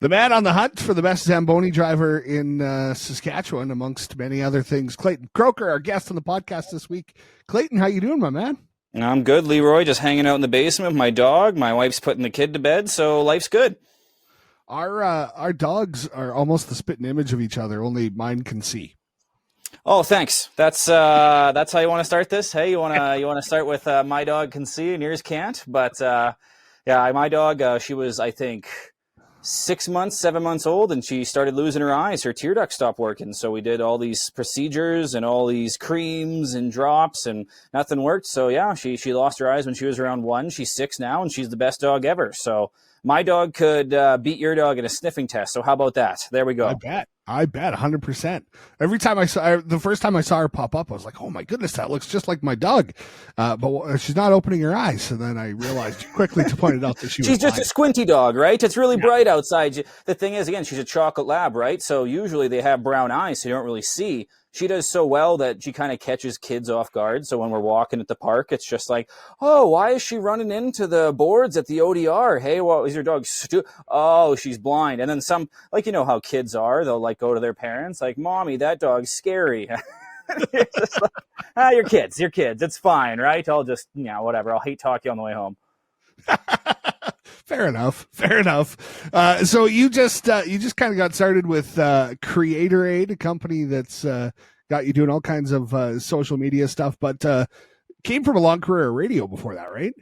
The man on the hunt for the best Zamboni driver in Saskatchewan, amongst many other things, Clayton Kroeker, our guest on the podcast this week. Clayton, how you doing, my man? I'm good, Leroy. Just hanging out in the basement with my dog. My wife's putting the kid to bed, so life's good. Our dogs are almost the spitting image of each other. Only mine can see. Oh, thanks. That's how you want to start this. Hey, you want to start with my dog can see and yours can't. But yeah, my dog, she was, I think, 7 months old, and she started losing her eyes. Her tear duct stopped working. So we did all these procedures and all these creams and drops, and nothing worked. So yeah, she lost her eyes when she was around 1. She's 6 now, and she's the best dog ever. So my dog could beat your dog in a sniffing test. So how about that? There we go. I bet 100%. Every time the first time I saw her pop up, I was like, oh my goodness, that looks just like my dog. But she's not opening her eyes. And then I realized quickly to point it out that she's just blind. A squinty dog, right? It's really bright outside. The thing is, again, she's a chocolate lab, right? So usually they have brown eyes, so you don't really see. She does so well that she kind of catches kids off guard. So when we're walking at the park, it's just like, oh, why is she running into the boards at the ODR? Hey, well, is your dog oh, she's blind. And then some, like, you know how kids are. They'll like go to their parents like, Mommy, that dog's scary. It's just like, you're kids. It's fine, right? I'll just, whatever. I'll hate talk you on the way home. Fair enough. So you just kind of got started with Creator Aid, a company that's got you doing all kinds of social media stuff, but came from a long career of radio before that, right?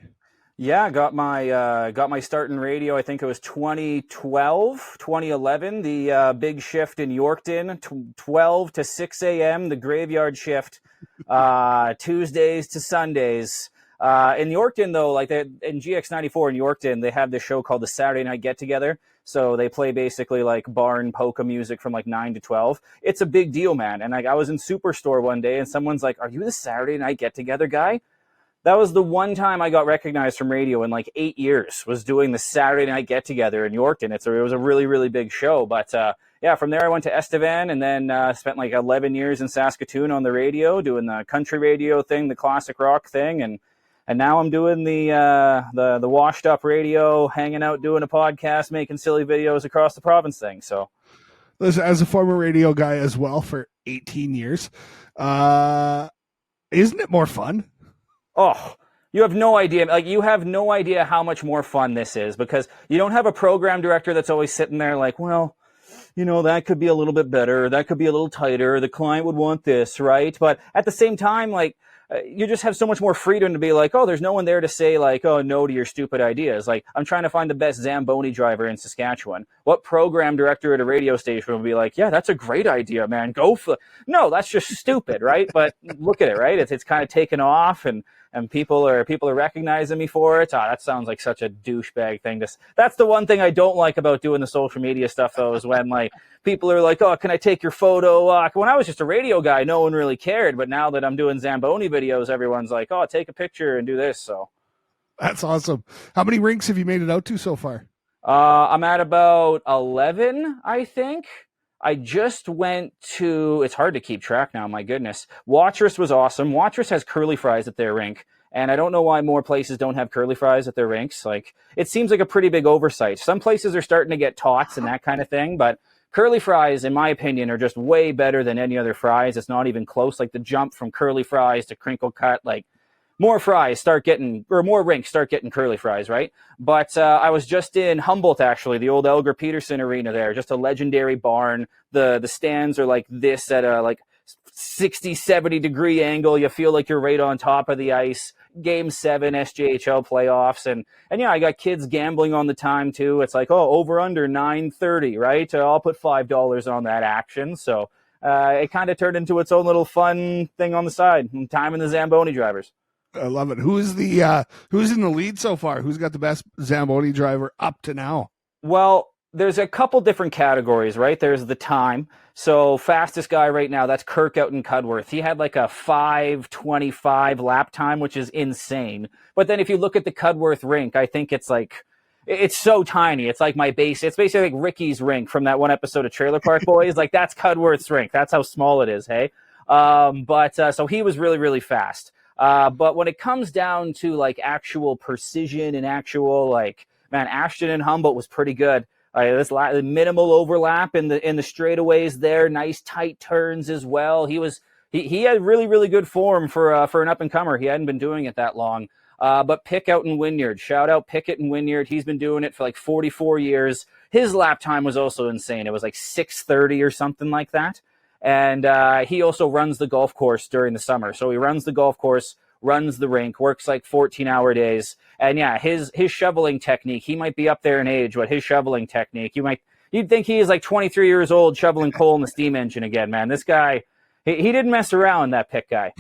Yeah, got my start in radio. I think it was 2011, the big shift in Yorkton, 12 to 6 a.m., the graveyard shift, Tuesdays to Sundays. In Yorkton, though, like in GX94 in Yorkton, they have this show called the Saturday Night Get Together. So they play basically like bar and polka music from like 9 to 12. It's a big deal, man. And like I was in Superstore one day and someone's like, are you the Saturday Night Get Together guy? That was the one time I got recognized from radio in like 8 years, was doing the Saturday Night Get Together in Yorkton. It was a really, really big show. But yeah, from there I went to Estevan and then spent like 11 years in Saskatoon on the radio, doing the country radio thing, the classic rock thing. And now I'm doing the washed up radio, hanging out, doing a podcast, making silly videos across the province thing. So, listen, as a former radio guy as well for 18 years, isn't it more fun? Oh, you have no idea. Like, you have no idea how much more fun this is, because you don't have a program director that's always sitting there like, well, that could be a little bit better. That could be a little tighter. The client would want this, right? But at the same time, like, you just have so much more freedom to be like, oh, there's no one there to say like, oh, no to your stupid ideas. Like, I'm trying to find the best Zamboni driver in Saskatchewan. What program director at a radio station will be like, yeah, that's a great idea, man. Go for No, that's just stupid, right? But look at it, right? It's kind of taken off, and people are recognizing me for it. That sounds like such a douchebag thing. That's the one thing I don't like about doing the social media stuff, though, is when like people are like, oh, can I take your photo? When I was just a radio guy, no one really cared. But now that I'm doing Zamboni videos, everyone's like, oh, take a picture and do this. So that's awesome. How many rinks have you made it out to so far? I'm at about 11, I think. I just went to, it's hard to keep track now, my goodness. Watrous was awesome. Watrous has curly fries at their rink, and I don't know why more places don't have curly fries at their rinks. Like, it seems like a pretty big oversight. Some places are starting to get tots and that kind of thing, but curly fries, in my opinion, are just way better than any other fries. It's not even close. Like, the jump from curly fries to crinkle cut, like, more rinks start getting curly fries, right? But I was just in Humboldt, actually, the old Elgar Peterson Arena there, just a legendary barn. The stands are like this at a like 60, 70 degree angle. You feel like you're right on top of the ice. Game 7 SJHL playoffs. And yeah, I got kids gambling on the time too. It's like, oh, over under 9:30, right? I'll put $5 on that action. So it kind of turned into its own little fun thing on the side. Time in the Zamboni drivers. I love it. Who's in the lead so far? Who's got the best Zamboni driver up to now? Well, there's a couple different categories, right? There's the time. So fastest guy right now, that's Kirk out in Cudworth. He had like a 5:25 lap time, which is insane. But then if you look at the Cudworth rink, I think it's so tiny. It's like it's basically like Ricky's rink from that one episode of Trailer Park Boys. Like, that's Cudworth's rink. That's how small it is, hey? So he was really, really fast. But when it comes down to like actual precision and actual like, man, Ashton and Humboldt was pretty good. This minimal overlap in the straightaways there, nice tight turns as well. He had really really good form for an up and comer. He hadn't been doing it that long. But Pickett and Wynyard, shout out Pickett and Wynyard. He's been doing it for like 44 years. His lap time was also insane. It was like 6:30 or something like that. And he also runs the golf course during the summer. So he runs the golf course, runs the rink, works like 14-hour days. And yeah, his shoveling technique, he might be up there in age, but his shoveling technique, you'd think he is like 23 years old shoveling coal in the steam engine again, man. This guy, he didn't mess around, that Pick guy.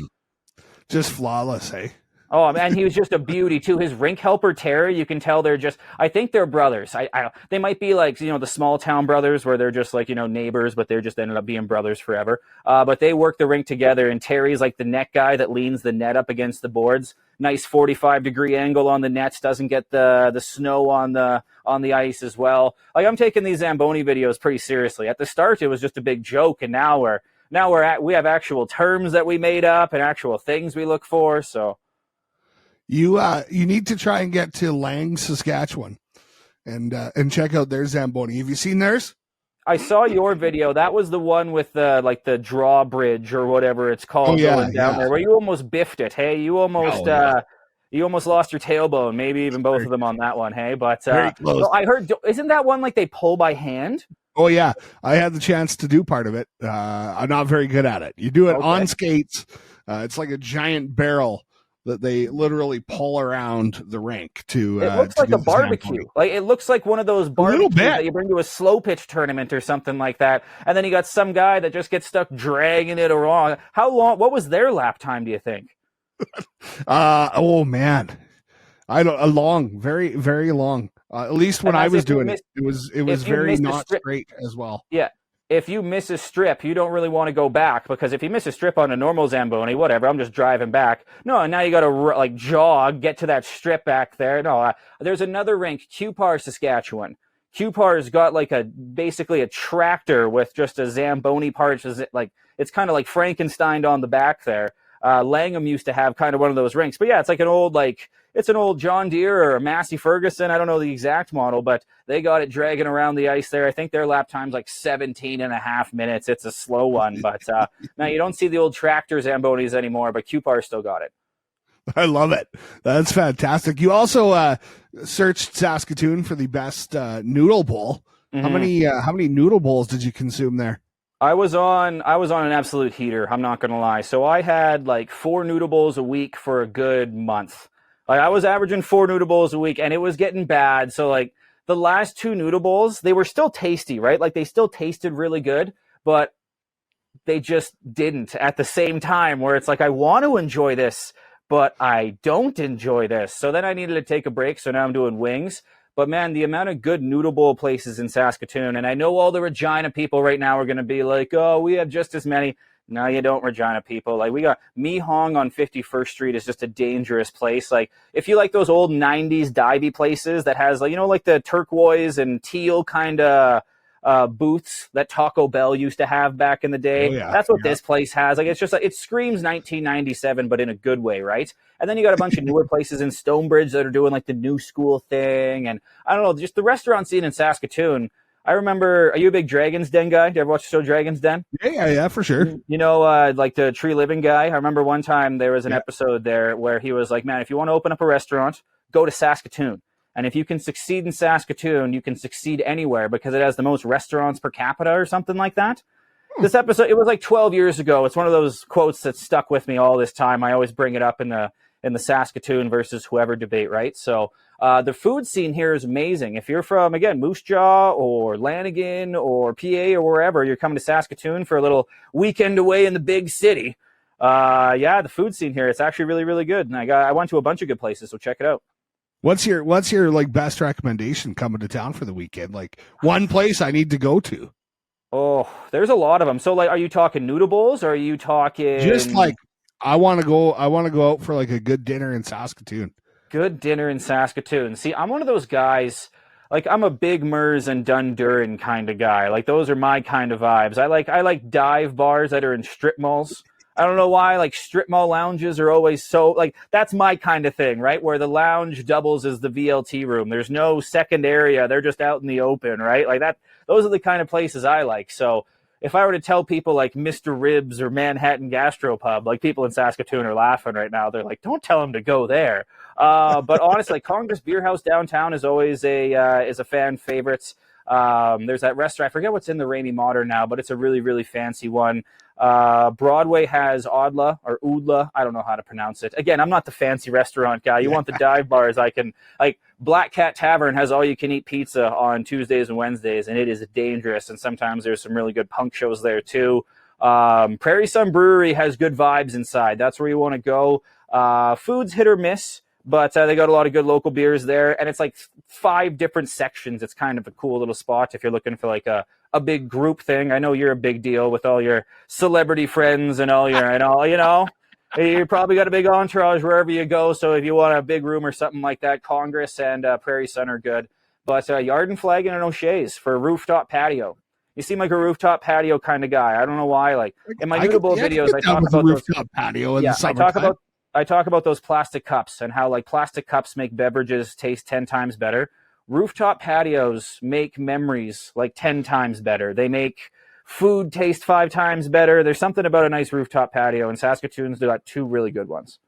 Just flawless, hey? Oh, man, he was just a beauty, too. His rink helper, Terry, you can tell I think they're brothers. They might be like, the small town brothers where they're just like, neighbors, but they're just ended up being brothers forever. But they work the rink together, and Terry's like the net guy that leans the net up against the boards. Nice 45-degree angle on the nets, doesn't get the snow on the ice as well. Like, I'm taking these Zamboni videos pretty seriously. At the start, it was just a big joke, and now we have actual terms that we made up and actual things we look for, so... You need to try and get to Lang, Saskatchewan, and check out their Zamboni. Have you seen theirs? I saw your video. That was the one with the drawbridge or whatever it's called going down there, where you almost biffed it. Hey, you almost lost your tailbone. Maybe even both of them on that one. Hey, but well, I heard, isn't that one like they pull by hand? Oh yeah, I had the chance to do part of it. I'm not very good at it. You do it on skates. It's like a giant barrel that they literally pull around the rink to. It looks like a barbecue. Like it looks like one of those barbecues that you bring to a slow pitch tournament or something like that. And then you got some guy that just gets stuck dragging it along. How long? What was their lap time? Do you think? Oh man, long, very very long. At least when I was doing it was very not straight as well. Yeah. If you miss a strip, you don't really want to go back, because if you miss a strip on a normal Zamboni, whatever, I'm just driving back. No, now you got to like jog, get to that strip back there. No, there's another rink, Cupar, Saskatchewan. Cupar's got like basically a tractor with just a Zamboni part. It's kind of like Frankenstein on the back there. Langham used to have kind of one of those rinks, but yeah, it's like it's an old John Deere or a Massey Ferguson. I don't know the exact model, but they got it dragging around the ice there. I think their lap time's like 17 and a half minutes. It's a slow one, but now you don't see the old tractor Zambonis anymore, but Cupar still got it. I love it. That's fantastic. You also searched Saskatoon for the best noodle bowl. Mm-hmm. How many noodle bowls did you consume there? I was on an absolute heater. I'm not going to lie. So I had like 4 noodle bowls a week for a good month. Like I was averaging 4 noodle bowls a week, and it was getting bad. So like the last 2 noodle bowls, they were still tasty, right? Like they still tasted really good, but they just didn't at the same time, where it's like, I want to enjoy this, but I don't enjoy this. So then I needed to take a break. So now I'm doing wings. But man, the amount of good noodle bowl places in Saskatoon, and I know all the Regina people right now are going to be like, oh, we have just as many. No, you don't, Regina people. Like we got Mi Hong on 51st Street is just a dangerous place. Like if you like those old 90s divey places that has like, like the turquoise and teal kind of booths that Taco Bell used to have back in the day. Oh, yeah. That's what this place has. Like it's just it screams 1997, but in a good way, right? And then you got a bunch of newer places in Stonebridge that are doing like the new school thing, and I don't know, just the restaurant scene in Saskatoon. I remember, are you a big Dragon's Den guy? Do you ever watch the show Dragon's Den? Yeah, for sure. Like the Tree Living guy. I remember one time there was an episode there where he was like, man, if you want to open up a restaurant, go to Saskatoon. And if you can succeed in Saskatoon, you can succeed anywhere because it has the most restaurants per capita or something like that. This episode, it was like 12 years ago. It's one of those quotes that stuck with me all this time. I always bring it up in the Saskatoon versus whoever debate, right? So the food scene here is amazing. If you're from, again, Moose Jaw or Lanigan or PA or wherever, you're coming to Saskatoon for a little weekend away in the big city. The food scene here, it's actually really, really good. And I went to a bunch of good places, so check it out. What's your like best recommendation coming to town for the weekend? Like one place I need to go to. Oh, there's a lot of them. So like, are you talking noodle bowls or are you talking just like I want to go out for like a good dinner in Saskatoon. Good dinner in Saskatoon. See, I'm one of those guys, like I'm a big Mers and Dundurin kind of guy. Like those are my kind of vibes. I like dive bars that are in strip malls. I don't know why, like, strip mall lounges are always so, like, that's my kind of thing, right? Where the lounge doubles as the VLT room. There's no second area. They're just out in the open, right? Like that, those are the kind of places I like. So if I were to tell people like Mr. Ribs or Manhattan Gastropub, like people in Saskatoon are laughing right now. They're like, don't tell them to go there. But honestly, like Congress Beer House downtown is always a fan favorite. There's that restaurant. I forget what's in the Ramey Modern now, but it's a really, really fancy one. Broadway has Odla or Oodla. I don't know how to pronounce it. Again, I'm not the fancy restaurant guy. You want the dive bars. I can, like, Black Cat Tavern has all you can eat pizza on Tuesdays and Wednesdays, and it is dangerous. And sometimes there's some really good punk shows there too. Prairie Sun Brewery has good vibes inside. That's where you want to go. Food's hit or miss, but they got a lot of good local beers there, and it's like 5 different sections. It's kind of a cool little spot if you're looking for like a big group thing. I know you're a big deal with all your celebrity friends and all your, and all, you know, you probably got a big entourage wherever you go. So if you want a big room or something like that, Congress and Prairie Sun are good. But Yard and Flagon and O'Shea's for a rooftop patio. You seem like a rooftop patio kind of guy. I don't know why. Like in my Noodle Bowl videos, I talk about rooftop patio in the summertime. I talk about those plastic cups and how like plastic cups make beverages taste 10 times better. Rooftop patios make memories like 10 times better. They make food taste 5 times better. There's something about a nice rooftop patio, and Saskatoon's got 2 really good ones.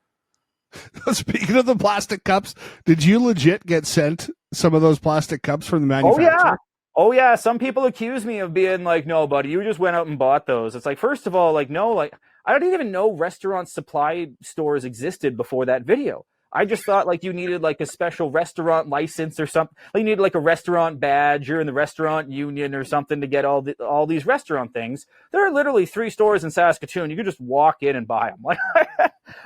Speaking of the plastic cups, did you legit get sent some of those plastic cups from the manufacturer? Oh yeah. Some people accuse me of being like, no, buddy, you just went out and bought those. It's like, first of all, like, no, like I didn't even know restaurant supply stores existed before that video. I just thought like you needed like a special restaurant license or something. Like you needed like a restaurant badge. You're in the restaurant union or something to get all these restaurant things. There are literally 3 stores in Saskatoon. You could just walk in and buy them. Like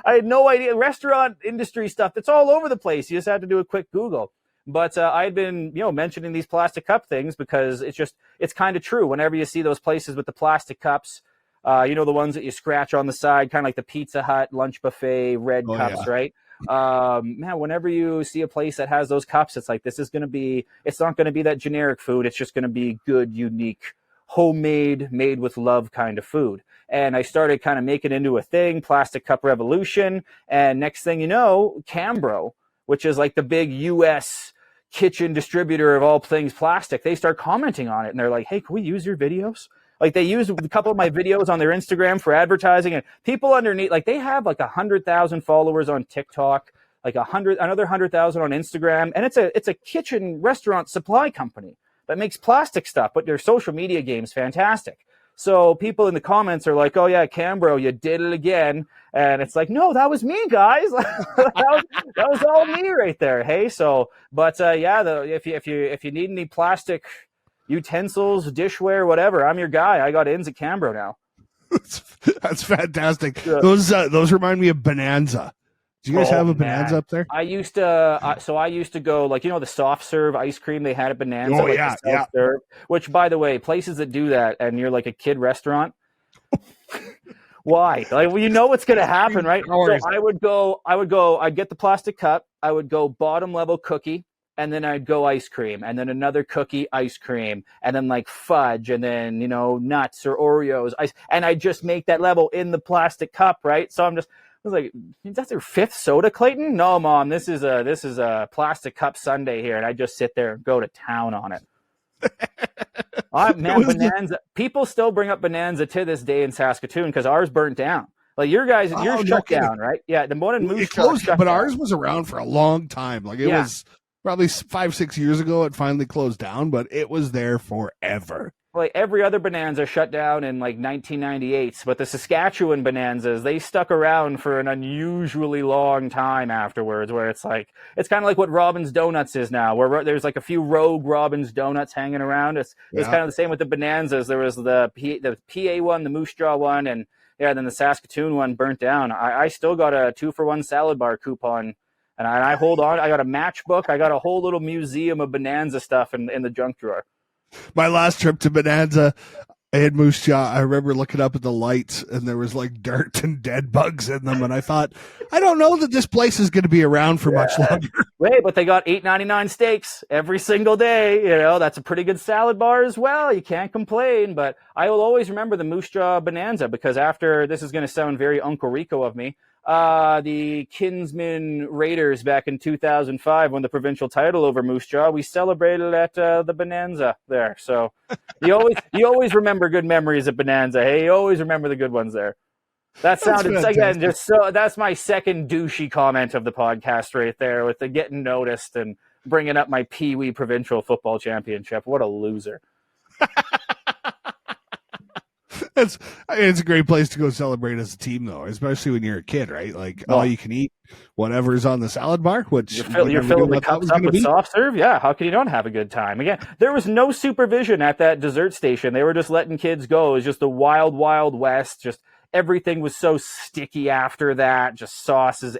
I had no idea. Restaurant industry stuff. It's all over the place. You just have to do a quick Google. But I had been, mentioning these plastic cup things because it's kind of true. Whenever you see those places with the plastic cups, the ones that you scratch on the side, kind of like the Pizza Hut lunch buffet red cups, right? Man, whenever you see a place that has those cups, it's like, it's not going to be that generic food. It's just going to be good, unique, homemade, made with love kind of food. And I started kind of making it into a thing, plastic cup revolution. And next thing you know, Cambro, which is like the big US kitchen distributor of all things plastic, they start commenting on it. And they're like, hey, can we use your videos? Like they use a couple of my videos on their Instagram for advertising, and people underneath, like they have like 100,000 followers on TikTok, like another 100,000 on Instagram. And it's a kitchen restaurant supply company that makes plastic stuff, but their social media game's fantastic. So people in the comments are like, oh yeah, Cambro, you did it again. And it's like, no, that was me, guys. that was all me right there. Hey, so, but if you need any plastic utensils, dishware, whatever, I'm your guy. I got ins at Cambro now. That's fantastic. Yeah. Those remind me of Bonanza. Do you guys have a Bonanza up there? I used to go, like, the soft serve ice cream they had at Bonanza. Oh, yeah, yeah. Serve, which, by the way, places that do that and you're like a kid restaurant, why? Like, well, what's going to happen, right? So I'd get the plastic cup. I would go bottom level cookie, and then I'd go ice cream, and then another cookie, ice cream, and then like fudge, and then, nuts or Oreos. And I just make that level in the plastic cup, right? So I was like, that's your 5th soda, Clayton? No, Mom, this is a plastic cup sundae here, and I just sit there and go to town on it. Bonanza. People still bring up Bonanza to this day in Saskatoon because ours burnt down. Like yours shut down, right? Yeah, the one in Moose closed, but ours was around for a long time. Like it was probably 5-6 years ago. It finally closed down, but it was there forever. Like every other Bonanza shut down in like 1998, but the Saskatchewan Bonanzas, they stuck around for an unusually long time afterwards, where it's kind of like what Robin's Donuts is now, where there's like a few rogue Robin's Donuts hanging around. It's kind of the same with the Bonanzas. There was the PA one, the Moose Jaw one, and then the Saskatoon one burnt down. I still got a 2-for-1 salad bar coupon, and I hold on. I got a matchbook. I got a whole little museum of Bonanza stuff in the junk drawer. My last trip to Bonanza, had moose jaw. I remember looking up at the lights, and there was like dirt and dead bugs in them, and I thought, I don't know that this place is going to be around for much longer. Wait, but they got $8.99 steaks every single day. You know, that's a pretty good salad bar as well. You can't complain. But I will always remember the Moose Jaw Bonanza, because after, this is going to sound very Uncle Rico of me, the Kinsman Raiders back in 2005 won the provincial title over Moose Jaw. We celebrated at the Bonanza there. So you always remember good memories at Bonanza. Hey, you always remember the good ones there. That sounded, again, just so, that's my second douchey comment of the podcast right there, with the getting noticed and bringing up my Pee Wee provincial football championship. What a loser. It's a great place to go celebrate as a team, though, especially when you're a kid, right? Like, all you can eat whatever's on the salad bar, which you're filling the cups up with soft serve. Yeah, how can you not have a good time? Again, there was no supervision at that dessert station. They were just letting kids go. It was just the wild, wild west. Just everything was so sticky after that. Just sauces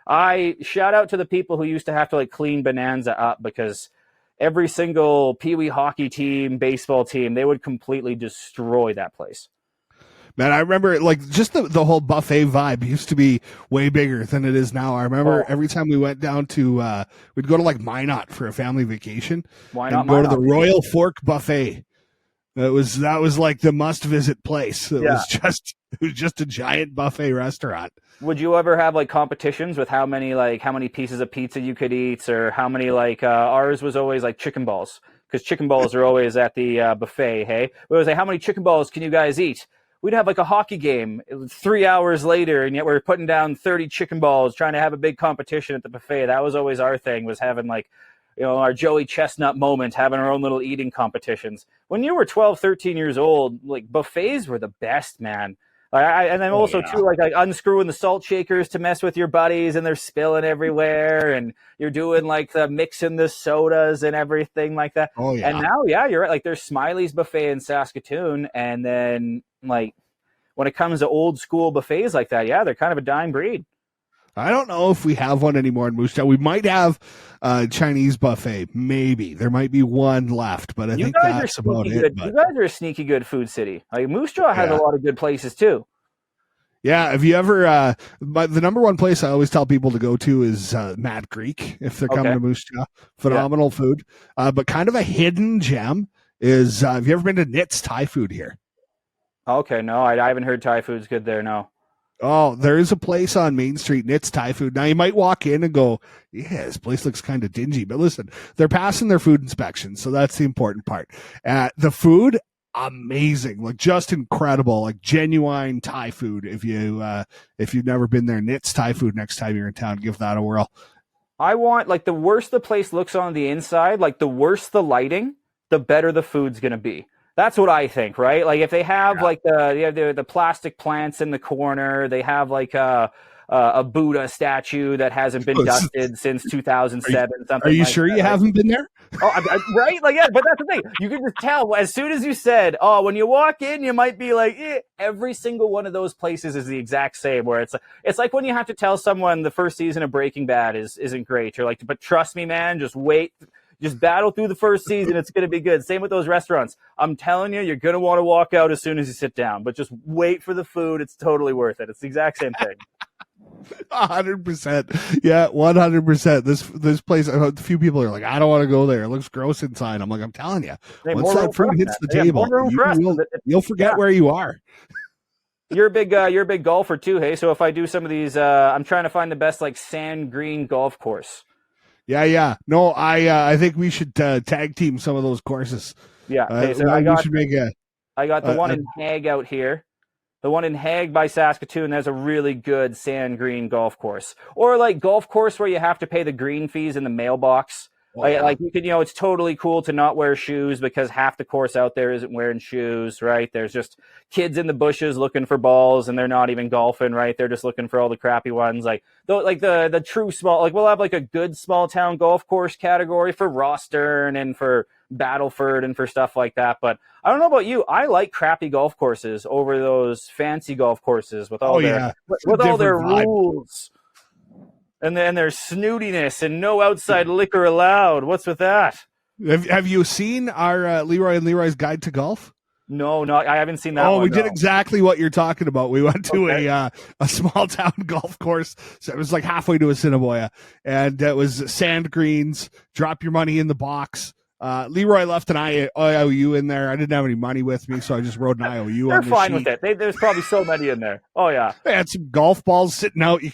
I shout out to the people who used to have to like clean Bonanza up, because every single Pee Wee hockey team, baseball team, they would completely destroy that place. Man, I remember like just the whole buffet vibe used to be way bigger than it is now. I remember every time we went down to, we'd go to like Minot for a family vacation. Why not? Go to the Royal Fork Buffet. That was like the must visit place. It was just a giant buffet restaurant. Would you ever have like competitions with how many pieces of pizza you could eat, or how many ours was always like chicken balls, because chicken balls are always at the buffet. Hey, we was like, how many chicken balls can you guys eat? We'd have like a hockey game 3 hours later, and yet we're putting down 30 chicken balls trying to have a big competition at the buffet. That was always our thing, was having like, you know, our Joey Chestnut moment, having our own little eating competitions. When you were 12, 13 years old, like buffets were the best, man. And then also too, like unscrewing the salt shakers to mess with your buddies, and they're spilling everywhere, and you're doing like the mixing the sodas and everything like that. Oh yeah. And now, yeah, you're right. Like there's Smiley's buffet in Saskatoon, and then like when it comes to old school buffets like that, yeah, they're kind of a dying breed. I don't know if we have one anymore in Moose Jaw. We might have a Chinese buffet. Maybe there might be one left, but I think that's about it. You guys are a sneaky good food city. Like Moose Jaw has a lot of good places too. Yeah, have you ever? The number one place I always tell people to go to is Mad Creek if they're coming to Moose Jaw. Phenomenal food, but kind of a hidden gem is. Have you ever been to Knit's Thai Food here? Okay, no, I haven't heard Thai food's good there. No. Oh, there is a place on Main Street, Knit's Thai Food. Now, you might walk in and go, yeah, this place looks kind of dingy. But listen, they're passing their food inspection, so that's the important part. The food, amazing. Like, just incredible. Like, genuine Thai food. If you've never been there, Knit's Thai Food, next time you're in town, give that a whirl. I want, like, the worse the place looks on the inside, like, the worse the lighting, the better the food's going to be. That's what I think, right? Like if they have like the plastic plants in the corner, they have like a Buddha statue that hasn't been dusted since 2007. Are you sure you haven't been there? Oh, right? Like, yeah, but that's the thing. You can just tell as soon as you said, oh, when you walk in, you might be like, every single one of those places is the exact same, where it's like when you have to tell someone the first season of Breaking Bad isn't great. You're like, but trust me, man, just wait. Just battle through the first season. It's going to be good. Same with those restaurants. I'm telling you, you're going to want to walk out as soon as you sit down, but just wait for the food. It's totally worth it. It's the exact same thing. 100%. Yeah, 100%. This place, a few people are like, I don't want to go there. It looks gross inside. I'm like, I'm telling you, once that food hits the table, you'll forget where you are. You're a big golfer too, hey? So if I do some of these, I'm trying to find the best like sand green golf course. Yeah. No, I think we should tag team some of those courses. Yeah. Okay, so I got the one in Hague out here. The one in Hague by Saskatoon, there's a really good sand green golf course. Or like golf course where you have to pay the green fees in the mailbox. Like you could, it's totally cool to not wear shoes because half the course out there isn't wearing shoes, right? There's just kids in the bushes looking for balls and they're not even golfing, right? They're just looking for all the crappy ones. Like the true small, like we'll have like a good small town golf course category for Rostern and for Battleford and for stuff like that. But I don't know about you. I like crappy golf courses over those fancy golf courses with all their rules. And then there's snootiness and no outside liquor allowed. What's with that? Have you seen our Leroy and Leroy's Guide to Golf? No, no, I haven't seen that Oh, we one. did No. exactly what you're talking about. We went to Okay. a small town golf course. So it was like halfway to Assiniboia, and it was sand greens. Drop your money in the box. Leroy left an IOU in there. I didn't have any money with me, so I just wrote an IOU They're on the fine with sheet. it. There's probably so many in there. Oh yeah. I had some golf balls sitting out in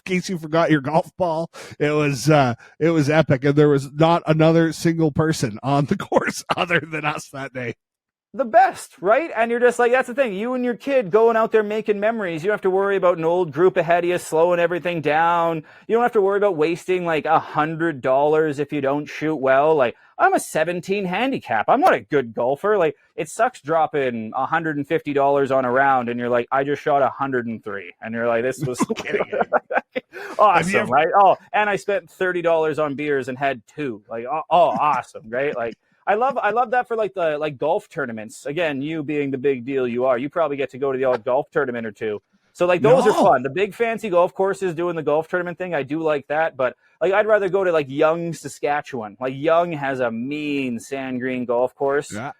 case you forgot your golf ball. It was epic, and there was not another single person on the course other than us that day. The best, right? And you're just like, that's the thing. You and your kid going out there making memories. You don't have to worry about an old group ahead of you slowing everything down. You don't have to worry about wasting like $100 if you don't shoot well. Like, I'm a 17 handicap. I'm not a good golfer. Like, it sucks dropping $150 on a round and you're like, I just shot 103. And you're like, this was Kidding. awesome, right? Oh, and I spent $30 on beers and had two. Like, awesome, right? Like, I love that for like the golf tournaments. Again, you being the big deal you are, you probably get to go to the odd golf tournament or two. So like those are fun. The big fancy golf courses doing the golf tournament thing, I do like that. But like I'd rather go to like Young, Saskatchewan. Like Young has a mean sand green golf course. Yeah.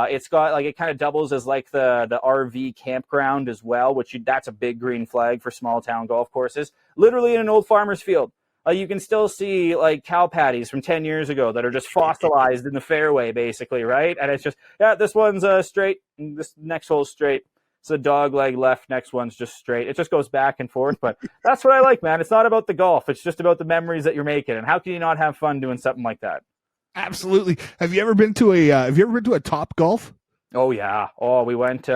It's got like it kind of doubles as like the RV campground as well, that's a big green flag for small town golf courses. Literally in an old farmer's field. You can still see like cow patties from 10 years ago that are just fossilized in the fairway, basically, right? And it's just, yeah, this one's straight, and this next hole's straight. It's a dog leg left, next one's just straight. It just goes back and forth, but that's what I like, man. It's not about the golf. It's just about the memories that you're making. And how can you not have fun doing something like that? Absolutely. Have you ever been to a Top Golf? Oh yeah. Oh, we went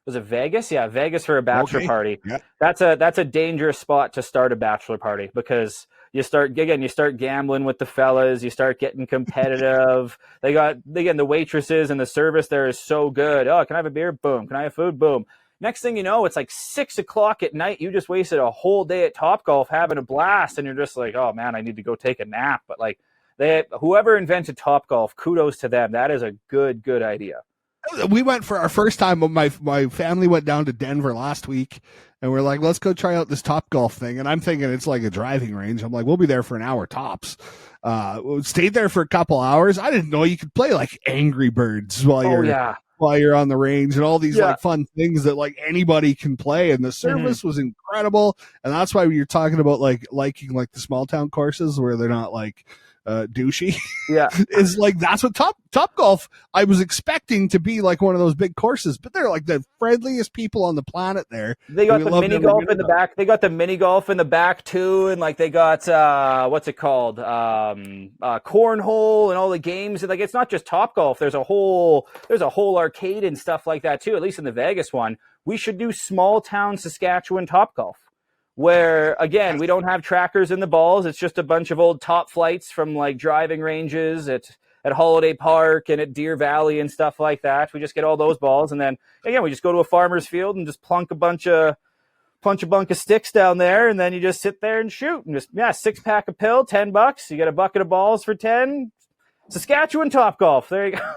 was it Vegas? Yeah, Vegas for a bachelor party. Yeah. That's a dangerous spot to start a bachelor party because you start gambling with the fellas, you start getting competitive. The waitresses and the service there is so good. Oh, can I have a beer? Boom. Can I have food? Boom. Next thing you know, it's like 6 o'clock at night. You just wasted a whole day at Topgolf having a blast, and you're just like, oh man, I need to go take a nap. But like whoever invented Topgolf, kudos to them. That is a good idea. We went for our first time. My family went down to Denver last week, and we're like, let's go try out this Top Golf thing. And I'm thinking it's like a driving range. I'm like, we'll be there for an hour tops. We stayed there for a couple hours. I didn't know you could play like Angry Birds while you're on the range and all these like fun things that like anybody can play. And the service was incredible. And that's why you're talking about like liking like the small town courses where they're not like douchey. Yeah. Is like that's what Top Golf I was expecting to be like one of those big courses, but they're like the friendliest people on the planet there. They got the mini golf in the back. They got the mini golf in the back too, and like they got what's it called? Cornhole and all the games. And like it's not just Top Golf. There's a whole arcade and stuff like that too, at least in the Vegas one. We should do small town Saskatchewan Top Golf. Where again we don't have trackers in the balls. It's just a bunch of old top flights from like driving ranges at Holiday Park and at Deer Valley and stuff like that. We just get all those balls, and then again we just go to a farmer's field and just plunk a bunch of sticks down there, and then you just sit there and shoot and just 6-pack of pill, $10. You get a bucket of balls for 10. Saskatchewan Top Golf. There you go.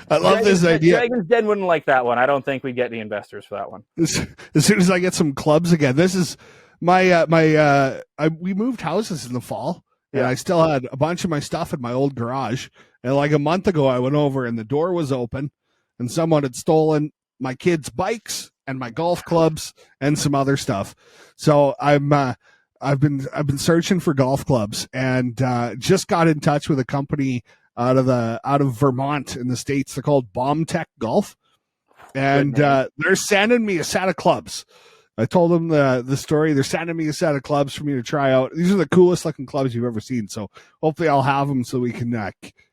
I love this idea. Dragon's Den wouldn't like that one. I don't think we'd get any investors for that one. As soon as I get some clubs again, this is we moved houses in the fall, and I still had a bunch of my stuff in my old garage. And like a month ago, I went over and the door was open, and someone had stolen my kids' bikes and my golf clubs and some other stuff. So I've been searching for golf clubs, and just got in touch with a company out of Vermont in the States. They're called Bomb Tech Golf, and they're sending me a set of clubs. I told them the story. They're sending me a set of clubs for me to try out. These are the coolest looking clubs you've ever seen. So hopefully I'll have them so we can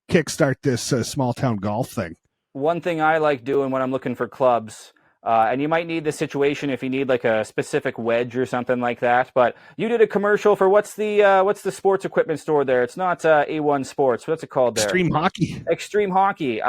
kickstart this small town golf thing. One thing I like doing when I'm looking for clubs, and you might need this situation if you need like a specific wedge or something like that. But you did a commercial for what's the sports equipment store there? It's not A1 Sports. What's it called there? Extreme Hockey. Extreme Hockey.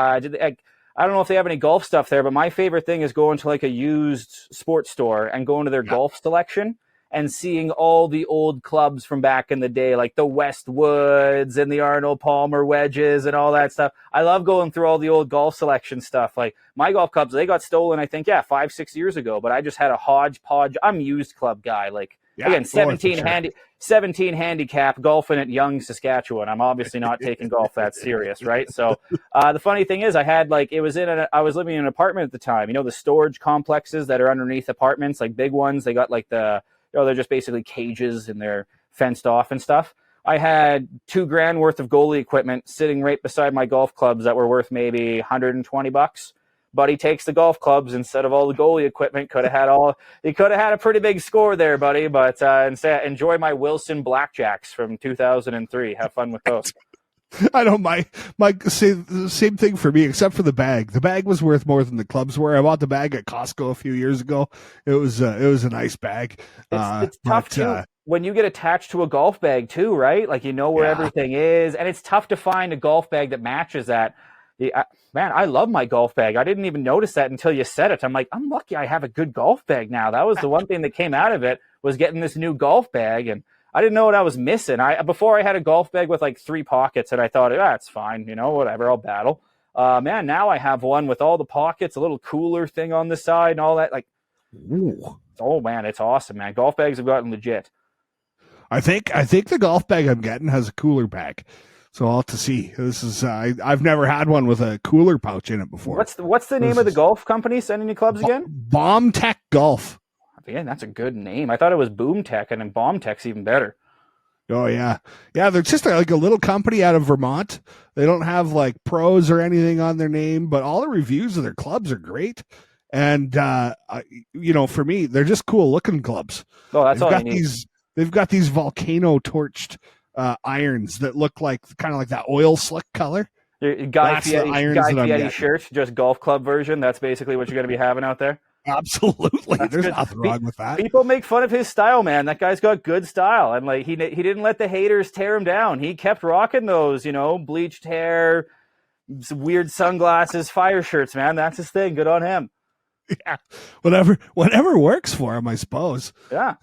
I don't know if they have any golf stuff there, but my favorite thing is going to like a used sports store and going to their golf selection and seeing all the old clubs from back in the day, like the Westwoods and the Arnold Palmer wedges and all that stuff. I love going through all the old golf selection stuff. Like my golf clubs, they got stolen, I think, 5-6 years ago, but I just had a hodgepodge. I'm a used club guy. Like Yeah. Again, Oh, for sure. 17 handicap golfing at Young, Saskatchewan. I'm obviously not taking golf that serious, right? So the funny thing is, I was living in an apartment at the time. You know, the storage complexes that are underneath apartments, like big ones. They got like they're just basically cages and they're fenced off and stuff. I had $2,000 worth of goalie equipment sitting right beside my golf clubs that were worth maybe $120. Buddy takes the golf clubs instead of all the goalie equipment. He could have had a pretty big score there, buddy. But instead, enjoy my Wilson Blackjacks from 2003. Have fun with those. I know my same thing for me, except for the bag. The bag was worth more than the clubs were. I bought the bag at Costco a few years ago. It was a nice bag. It's tough too when you get attached to a golf bag too, right? Like you know where everything is, and it's tough to find a golf bag that matches that. Man, I love my golf bag. I didn't even notice that until you said it. I'm like, I'm lucky I have a good golf bag now. That was the one thing that came out of it was getting this new golf bag, and I didn't know what I was missing. Before I had a golf bag with like 3 pockets, and I thought, it's fine, whatever, I'll battle. Man, now I have one with all the pockets, a little cooler thing on the side, and all that. Like, ooh. Oh man, it's awesome, man. Golf bags have gotten legit. I think the golf bag I'm getting has a cooler bag. So I'll have to see. This is I've never had one with a cooler pouch in it before. What's the name of the golf company sending you clubs again? Bomb Tech Golf. Man, that's a good name. I thought it was Boom Tech, and then Bomb Tech's even better. Oh yeah, they're just like a little company out of Vermont. They don't have like pros or anything on their name, but all the reviews of their clubs are great. And for me, they're just cool looking clubs. Oh, that's all I need. They've got these volcano torched irons that look like kind of like that oil slick color. Guy Fieri shirt, just golf club version. That's basically what you're going to be having out there. Absolutely, there's nothing wrong with that. People make fun of his style, man. That guy's got good style, and like he didn't let the haters tear him down. He kept rocking those, bleached hair, weird sunglasses, fire shirts, man. That's his thing. Good on him. Yeah, whatever works for him, I suppose. Yeah.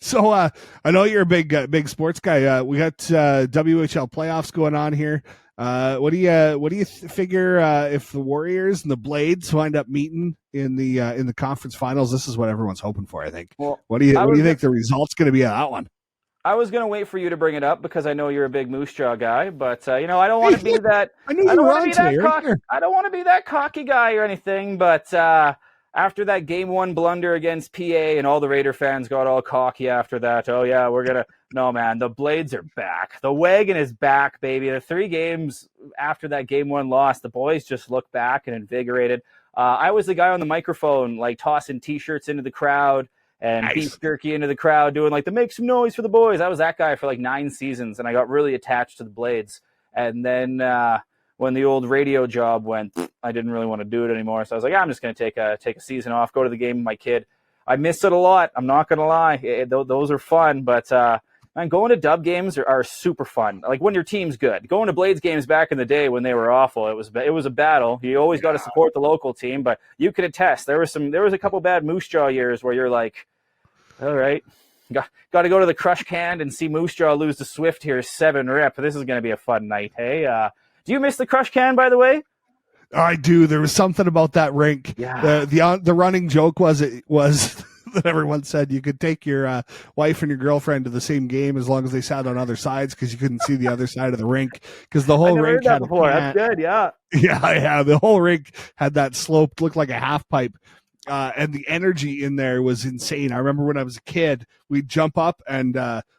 So I know you're a big sports guy. We got WHL playoffs going on here. What do you figure if the Warriors and the Blades wind up meeting in the conference finals? This is what everyone's hoping for, I think. Well, what do you think the result's going to be of that one? I was going to wait for you to bring it up because I know you're a big Moose Jaw guy, but I don't want to be that. I don't want to be that cocky guy or anything, but after that Game 1 blunder against PA and all the Raider fans got all cocky after that, oh yeah, no man, the Blades are back. The wagon is back, baby. The 3 games after that Game 1 loss, the boys just look back and invigorated. I was the guy on the microphone, like tossing T-shirts into the crowd and beef jerky into the crowd, doing like the make some noise for the boys. I was that guy for like 9 seasons, and I got really attached to the Blades. And then when the old radio job went, I didn't really want to do it anymore. So I was like, I'm just going to take a season off, go to the game with my kid. I miss it a lot. I'm not going to lie. Those are fun, but man, going to Dub games are super fun. Like when your team's good. Going to Blades games back in the day when they were awful, it was a battle. You always got to support the local team, but you could attest there was a couple bad Moose Jaw years where you're like, all right, got to go to the Crush Can and see Moose Jaw lose to Swift here 7-rip. This is going to be a fun night. Hey, do you miss the Crush Can, by the way? I do. There was something about that rink. Yeah. The running joke was that everyone said you could take your wife and your girlfriend to the same game as long as they sat on other sides because you couldn't see the other side of the rink because the whole rink had before. That's good. Yeah. Yeah. The whole rink had that slope, looked like a half pipe. And the energy in there was insane. I remember when I was a kid, we'd jump up and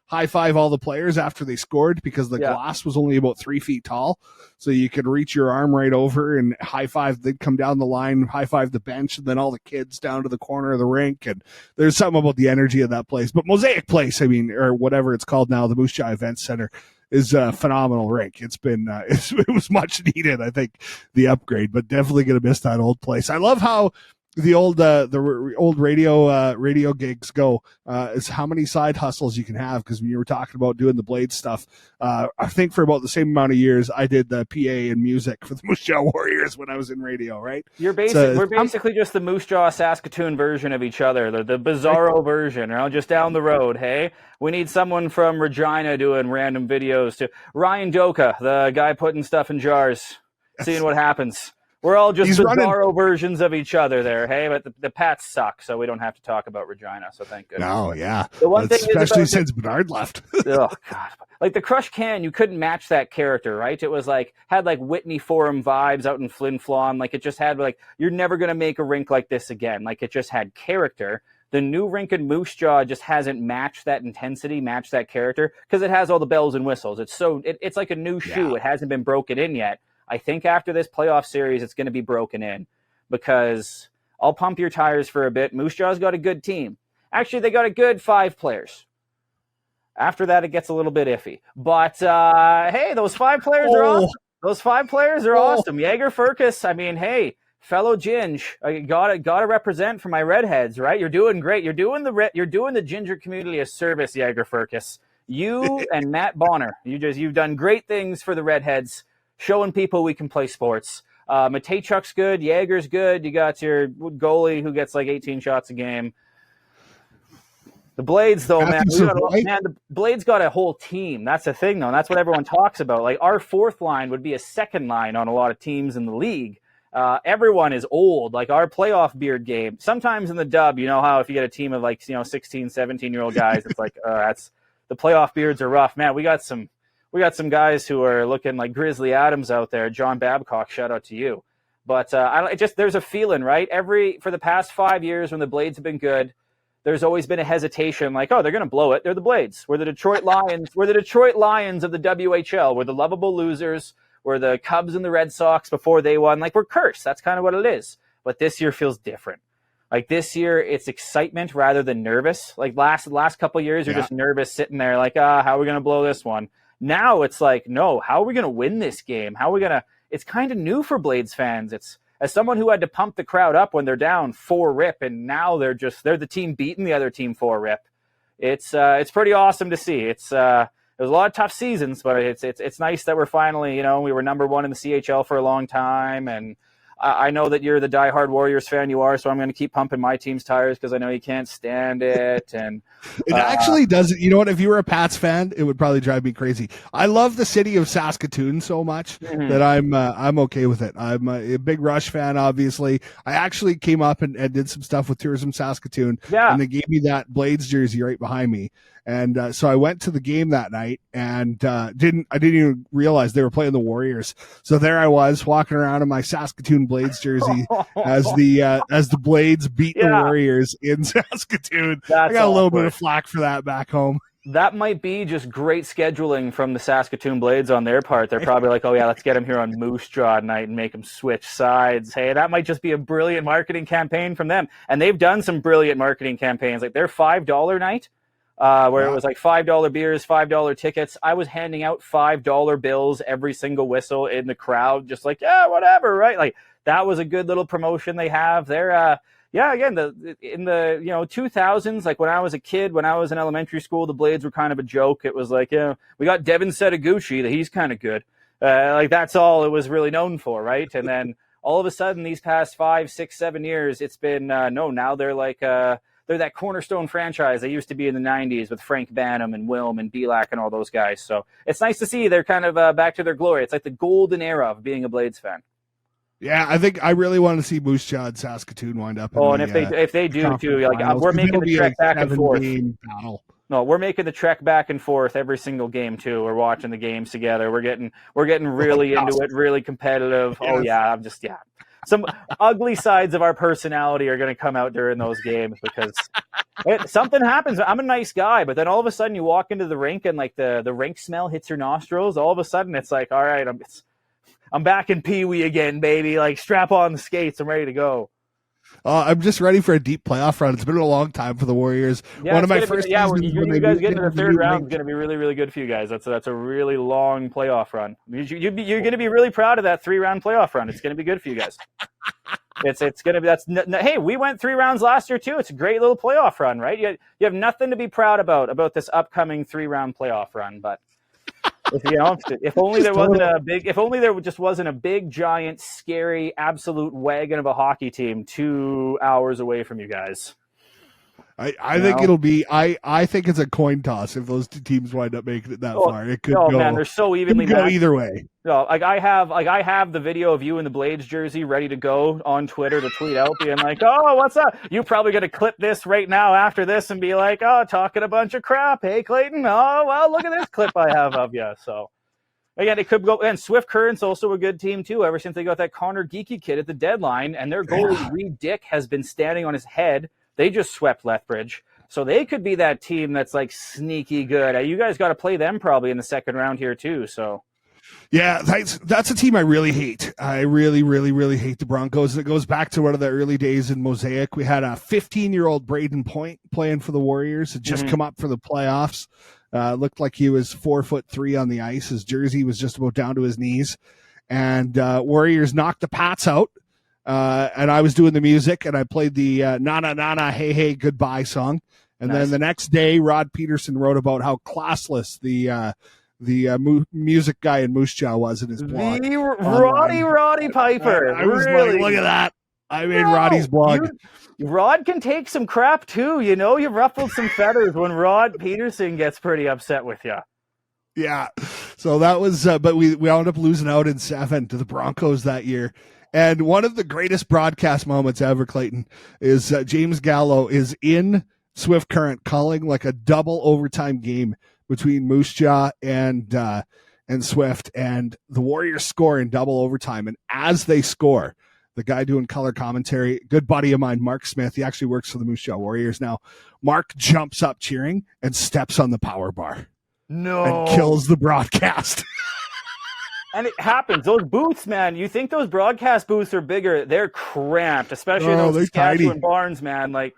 high five all the players after they scored because the glass was only about 3 feet tall. So you could reach your arm right over and high five. They'd come down the line, high five the bench, and then all the kids down to the corner of the rink. And there's something about the energy of that place. But Mosaic Place, or whatever it's called now, the Moose Jaw Event Center, is a phenomenal rink. It's been it was much needed, I think, the upgrade, but definitely going to miss that old place. I love how the old radio gigs go is how many side hustles you can have, because when you were talking about doing the Blade stuff, I think for about the same amount of years I did the PA and music for the Moose Jaw Warriors when I was in radio, right? We're basically just the Moose Jaw Saskatoon version of each other, the bizarro version, just down the road. Hey, we need someone from Regina doing random videos to Ryan Doka, the guy putting stuff in jars, seeing what happens. We're all just He's running. bizarro versions of each other there, hey? But the Pats suck, so we don't have to talk about Regina, so thank goodness. No, yeah. The one thing especially is since Bernard left. oh, God. Like the Crush Can, you couldn't match that character, right? It was like, had like Whitney Forum vibes out in Flin Flon. Like it just had like, you're never going to make a rink like this again. Like it just had character. The new rink in Moose Jaw just hasn't matched that intensity, matched that character, because it has all the bells and whistles. It's like a new shoe. It hasn't been broken in yet. I think after this playoff series, it's going to be broken in, because I'll pump your tires for a bit. Moose Jaw's got a good team. Actually, they got a good 5 players. After that, it gets a little bit iffy. But, hey, those 5 players are awesome. Those 5 players are awesome. Jaeger Furcus, I mean, hey, fellow Ginge, I gotta represent for my redheads, right? You're doing great. You're doing the Ginger community a service, Jaeger Furcus. You and Matt Bonner, you've done great things for the redheads, showing people we can play sports. Matejchuk's good. Jaeger's good. You got your goalie who gets like 18 shots a game. The Blades, though, man, the Blades got a whole team. That's the thing, though. That's what everyone talks about. Like, our 4th line would be a 2nd line on a lot of teams in the league. Everyone is old. Like, our playoff beard game. Sometimes in the dub, you know how if you get a team of, like, 16, 17-year-old guys, it's like, the playoff beards are rough. Man, we got some guys who are looking like Grizzly Adams out there. John Babcock, shout out to you. But there's a feeling, right? For the past 5 years when the Blades have been good, there's always been a hesitation, like, oh, they're going to blow it. They're the Blades. We're the Detroit Lions. We're the Detroit Lions of the WHL. We're the lovable losers. We're the Cubs and the Red Sox before they won. Like, we're cursed. That's kind of what it is. But this year feels different. Like, this year, it's excitement rather than nervous. Like, last couple of years, you're just nervous sitting there like, how are we going to blow this one? Now it's like, no, how are we going to win this game? How are we going to – it's kind of new for Blades fans. It's – as someone who had to pump the crowd up when they're down 4-rip, and now they're the team beating the other team 4-rip. It's pretty awesome to see. There's a lot of tough seasons, but it's nice that we're finally, we were number 1 in the CHL for a long time, and I know that you're the diehard Warriors fan you are, so I'm going to keep pumping my team's tires because I know you can't stand it. And it actually doesn't. You know what? If you were a Pats fan, it would probably drive me crazy. I love the city of Saskatoon so much that I'm okay with it. I'm a big Rush fan, obviously. I actually came up and did some stuff with Tourism Saskatoon, and they gave me that Blades jersey right behind me. And so I went to the game that night and didn't even realize they were playing the Warriors. So there I was walking around in my Saskatoon Blades jersey as the Blades beat the Warriors in Saskatoon. I got a little bit of flack for that back home. That might be just great scheduling from the Saskatoon Blades on their part. They're probably like, oh, yeah, let's get him here on Moose Jaw night and make him switch sides. Hey, that might just be a brilliant marketing campaign from them. And they've done some brilliant marketing campaigns. Like their $5 night, where it was like $5 beers, $5 tickets. I was handing out $5 bills every single whistle in the crowd, just like, yeah, whatever, right? Like that was a good little promotion they have. They're again, in the 2000s, like when I was a kid, when I was in elementary school, the Blades were kind of a joke. It was like, we got Devin Setaguchi, that he's kind of good. Like that's all it was really known for, right? And then all of a sudden, these past 5, 6, 7 years, it's been now they're like they're that cornerstone franchise they used to be in the 90s with Frank Banham and Wilm and Belak and all those guys. So it's nice to see they're kind of back to their glory. It's like the golden era of being a Blades fan. Yeah, I think I really want to see Moose Jaw and Saskatoon wind up. And if they do too, like we're making the trek back and forth. No, we're making the trek back and forth every single game too. We're watching the games together. We're getting really into it, really competitive. Yes. Oh yeah, some ugly sides of our personality are going to come out during those games because something happens. I'm a nice guy, but then all of a sudden you walk into the rink and like the rink smell hits your nostrils. All of a sudden it's like, all right, I'm back in Pee Wee again, baby. Like strap on the skates. I'm ready to go. I'm just ready for a deep playoff run. It's been a long time for the Warriors. Yeah, one of my first. You guys get into the third round is going to be really, really good for you guys. That's a really long playoff run. You're going to be really proud of that 3-round playoff run. It's going to be good for you guys. It's going to be hey, we went 3 rounds last year too. It's a great little playoff run, right? You have nothing to be proud about this upcoming 3-round playoff run, but. If only there just wasn't a big, giant, scary, absolute wagon of a hockey team 2 hours away from you guys. I think it'll be. I think it's a coin toss if those two teams wind up making it that far. It could go. Man, they're so evenly go matched. either way. No, I have the video of you in the Blades jersey ready to go on Twitter to tweet out, being like, "Oh, what's up?" You probably gonna clip this right now after this and be like, "Oh, talking a bunch of crap, hey Clayton. Oh, well, look at this clip I have of you." So again, it could go. And Swift Current's also a good team too. Ever since they got that Connor Geeky kid at the deadline, and their goalie Reed Dick has been standing on his head. They just swept Lethbridge. So they could be that team that's like sneaky good. You guys got to play them probably in the second round here too. So, yeah, that's a team I really hate. I really, really, really hate the Broncos. It goes back to one of the early days in Mosaic. We had a 15-year-old Braden Point playing for the Warriors. Had just come up for the playoffs. Looked like he was 4'3" on the ice. His jersey was just about down to his knees. And Warriors knocked the Pats out. And I was doing the music, and I played the "Na Na Na Na Hey Hey Goodbye" song. And then the next day, Rod Peterson wrote about how classless the music guy in Moose Jaw was in his blog. Roddy Piper. I was like, look at that. I made Roddy's blog. Rod can take some crap too. You know, you've ruffled some feathers when Rod Peterson gets pretty upset with you. Yeah. So that was, but we wound up losing out in 7 to the Broncos that year. And one of the greatest broadcast moments ever, Clayton, is James Gallo is in Swift Current calling like a double overtime game between Moose Jaw and Swift, and the Warriors score in double overtime. And as they score, the guy doing color commentary, good buddy of mine, Mark Smith, he actually works for the Moose Jaw Warriors now. Mark jumps up cheering and steps on the power bar. No. And kills the broadcast. And it happens. Those booths, man, you think those broadcast booths are bigger. They're cramped, especially in those Saskatchewan barns, man. Like,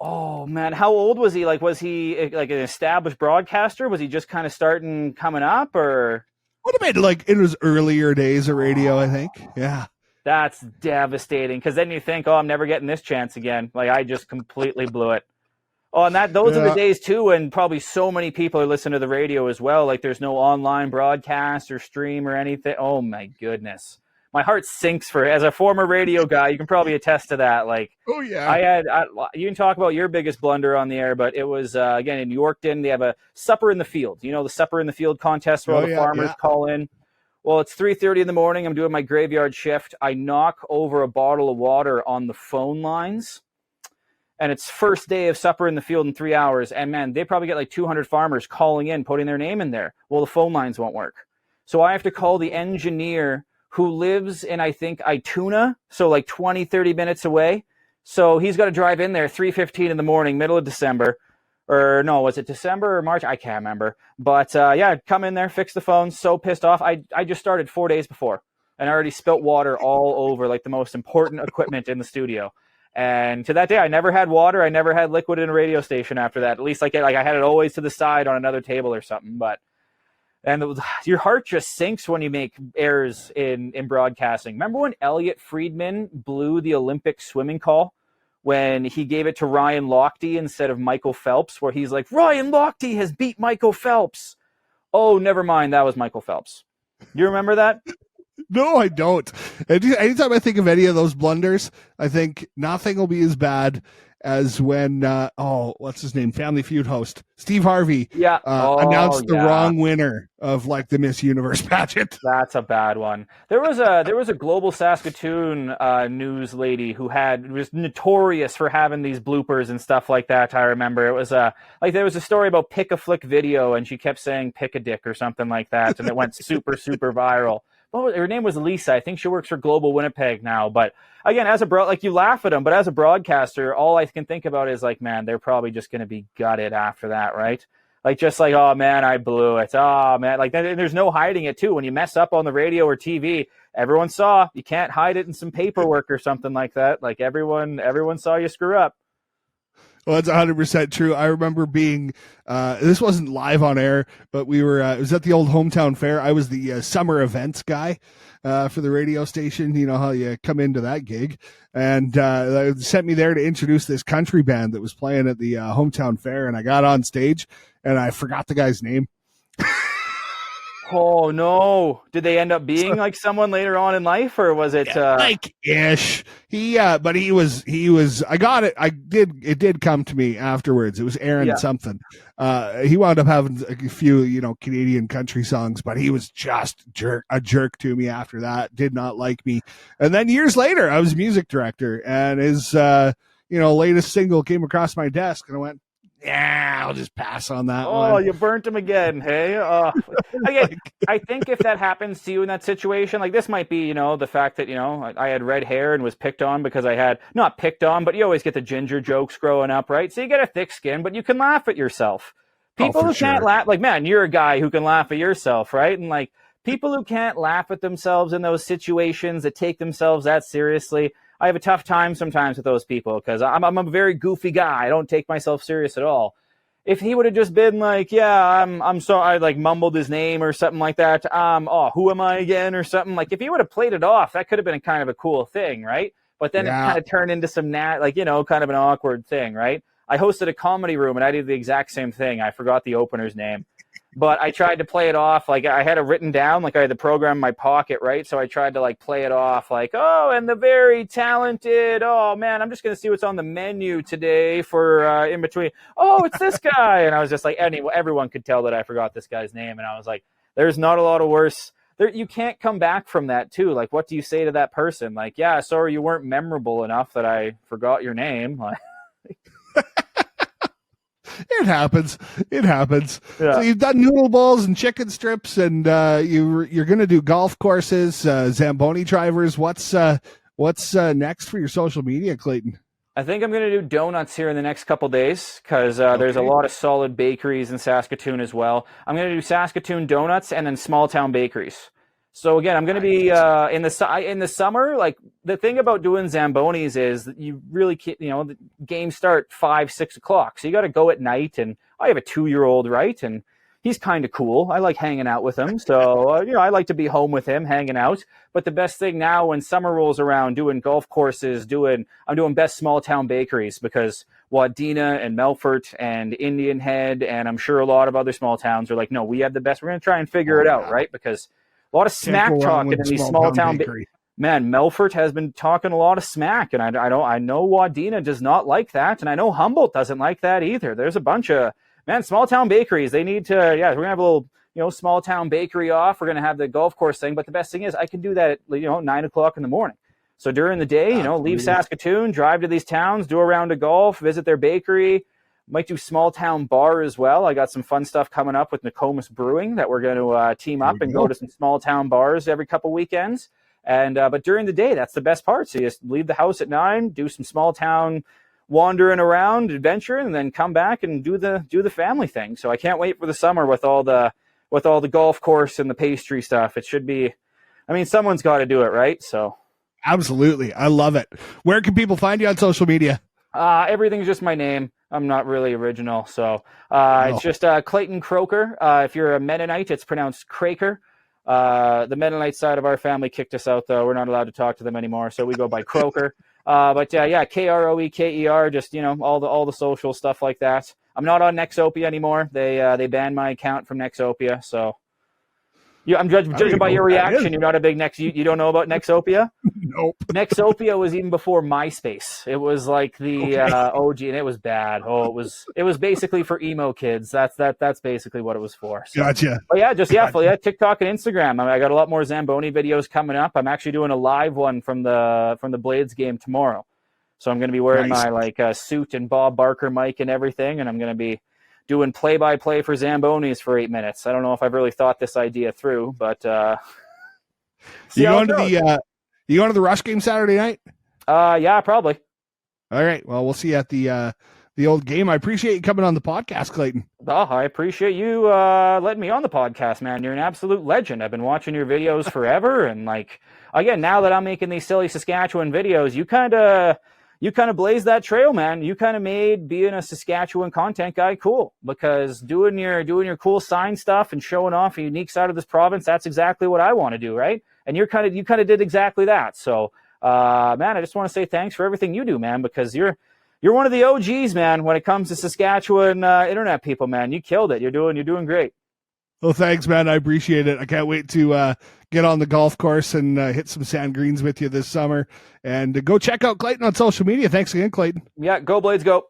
oh, man, how old was he? Like, was he like an established broadcaster? Was he just kind of coming up, or? Would have been like in his earlier days of radio, I think. Yeah. That's devastating, because then you think, oh, I'm never getting this chance again. Like, I just completely blew it. Oh, and those are the days, too, when probably so many people are listening to the radio as well. Like, there's no online broadcast or stream or anything. Oh, my goodness. My heart sinks as a former radio guy, you can probably attest to that. Like, oh, yeah. You can talk about your biggest blunder on the air, but it was, again, in Yorkton, they have a supper in the field. You know, the supper in the field contest where all the farmers call in. Well, it's 3:30 in the morning. I'm doing my graveyard shift. I knock over a bottle of water on the phone lines. And it's first day of supper in the field in 3 hours. And, man, they probably get like 200 farmers calling in, putting their name in there. Well, the phone lines won't work. So I have to call the engineer who lives in, I think, Ituna, so like 20, 30 minutes away. So he's got to drive in there 3:15 in the morning, middle of December. Or no, was it December or March? I can't remember. But, come in there, fix the phone. So pissed off. I just started 4 days before. And I already spilt water all over like the most important equipment in the studio. And to that day, I never had water. I never had liquid in a radio station after that. At least I had it always to the side on another table or something. Your heart just sinks when you make errors in broadcasting. Remember when Elliot Friedman blew the Olympic swimming call when he gave it to Ryan Lochte instead of Michael Phelps, where he's like, Ryan Lochte has beat Michael Phelps. Oh, never mind. That was Michael Phelps. You remember that? No, I don't. Anytime I think of any of those blunders, I think nothing will be as bad as when, what's his name? Family Feud host Steve Harvey announced the wrong winner of like the Miss Universe pageant. That's a bad one. There was a Global Saskatoon news lady who was notorious for having these bloopers and stuff like that. I remember it was there was a story about Pick a Flick video, and she kept saying pick a dick or something like that, and it went super viral. Her name was Lisa. I think she works for Global Winnipeg now. But again, you laugh at them, but as a broadcaster, all I can think about is like, man, they're probably just going to be gutted after that, right? Like, just like, oh man, I blew it. Oh man, like there's no hiding it too. When you mess up on the radio or TV, everyone saw. You can't hide it in some paperwork or something like that. Like everyone saw you screw up. Well, that's 100% true. I remember being, this wasn't live on air, but we were, it was at the old hometown fair. I was the summer events guy for the radio station. You know how you come into that gig. And they sent me there to introduce this country band that was playing at the hometown fair. And I got on stage and I forgot the guy's name. Oh no! Did they end up being like someone later on in life, or was it? Like ish. But he was. I got it. It did come to me afterwards. It was Aaron Yeah. something. He wound up having a few, Canadian country songs, but he was just a jerk to me after that. Did not like me. And then years later, I was music director, and his, latest single came across my desk, and I went, yeah, I'll just pass on that one. Oh, you burnt him again, hey? Again, I think if that happens to you in that situation, like this might be, the fact that, I had red hair and was picked on because I had, not picked on, but you always get the ginger jokes growing up, right? So you get a thick skin, but you can laugh at yourself. People who can't laugh, like, man, you're a guy who can laugh at yourself, right? And like, people who can't laugh at themselves in those situations, that take themselves that seriously, I have a tough time sometimes with those people because I'm a very goofy guy. I don't take myself serious at all. If he would have just been like, yeah, I'm sorry, I like mumbled his name or something like that. Who am I again or something? Like if he would have played it off, that could have been kind of a cool thing, right? But then it kind of turned into some kind of an awkward thing, right? I hosted a comedy room and I did the exact same thing. I forgot the opener's name. But I tried to play it off like I had it written down, like I had the program in my pocket, right? So I tried to like play it off like, oh, and the very talented, oh man, I'm just going to see what's on the menu today for in between. Oh, it's this guy. And I was just like, anyway, everyone could tell that I forgot this guy's name. And I was like, there's not a lot of worse. You can't come back from that too. Like, what do you say to that person? Like, yeah, sorry, you weren't memorable enough that I forgot your name. It happens. Yeah. So you've done noodle bowls and chicken strips, and you're going to do golf courses, Zamboni drivers. What's next for your social media, Clayton? I think I'm going to do donuts here in the next couple days because there's a lot of solid bakeries in Saskatoon as well. I'm going to do Saskatoon donuts and then small town bakeries. So again, I'm going to be in the summer. Like the thing about doing Zambonis is that you really can't, the games start 5, 6 o'clock. So you got to go at night. And I have a 2-year-old, right? And he's kind of cool. I like hanging out with him. So, I like to be home with him, hanging out. But the best thing now when summer rolls around, doing golf courses, I'm doing best small town bakeries because Wadena and Melfort and Indian Head, and I'm sure a lot of other small towns are like, no, we have the best. We're going to try and figure it out, right? Because a lot of smack talking in these small town bakery. Man, Melfort has been talking a lot of smack, and I know Wadena does not like that, and I know Humboldt doesn't like that either. There's a bunch of small town bakeries. They need to we're gonna have a little small town bakery off. We're gonna have the golf course thing, but the best thing is I can do that at 9 o'clock in the morning. So during the day, leave Saskatoon, drive to these towns, do a round of golf, visit their bakery. Might do small town bar as well. I got some fun stuff coming up with Nokomis Brewing that we're going to team up and go to some small town bars every couple weekends. And but during the day, that's the best part. So you just leave the house at 9, do some small town wandering around, adventure, and then come back and do the family thing. So I can't wait for the summer with all the golf course and the pastry stuff. It should be. I mean, someone's got to do it, right? So absolutely, I love it. Where can people find you on social media? Everything's just my name. I'm not really original. So it's just Clayton Kroeker. If you're a Mennonite, it's pronounced Kroeker. The Mennonite side of our family kicked us out, though. We're not allowed to talk to them anymore, so we go by Kroeker. But Kroeker, just all the social stuff like that. I'm not on Nexopia anymore. They banned my account from Nexopia, so I'm judging by your reaction. You're not a big You don't know about Nexopia? Nope. Nexopia was even before MySpace. It was like the OG, and it was bad. Oh, it was basically for emo kids. That's basically what it was for. So. Gotcha. But yeah, TikTok and Instagram. I got a lot more Zamboni videos coming up. I'm actually doing a live one from the Blades game tomorrow. So I'm going to be wearing my suit and Bob Barker mic and everything, and I'm going to be doing play-by-play for Zambonis for 8 minutes. I don't know if I've really thought this idea through, but you going to the Rush game Saturday night? Yeah, probably. All right. Well, we'll see you at the old game. I appreciate you coming on the podcast, Clayton. Oh, I appreciate you letting me on the podcast, man. You're an absolute legend. I've been watching your videos forever, and again, now that I'm making these silly Saskatchewan videos, you kind of blazed that trail, man. You kind of made being a Saskatchewan content guy cool, because doing your cool sign stuff and showing off a unique side of this province, that's exactly what I want to do, right? And you kind of did exactly that. So, man, I just want to say thanks for everything you do, man, because you're one of the OGs, man, when it comes to Saskatchewan internet people, man. You killed it. You're doing great. Well, thanks, man. I appreciate it. I can't wait to get on the golf course and hit some sand greens with you this summer. And go check out Clayton on social media. Thanks again, Clayton. Yeah, go Blades, go.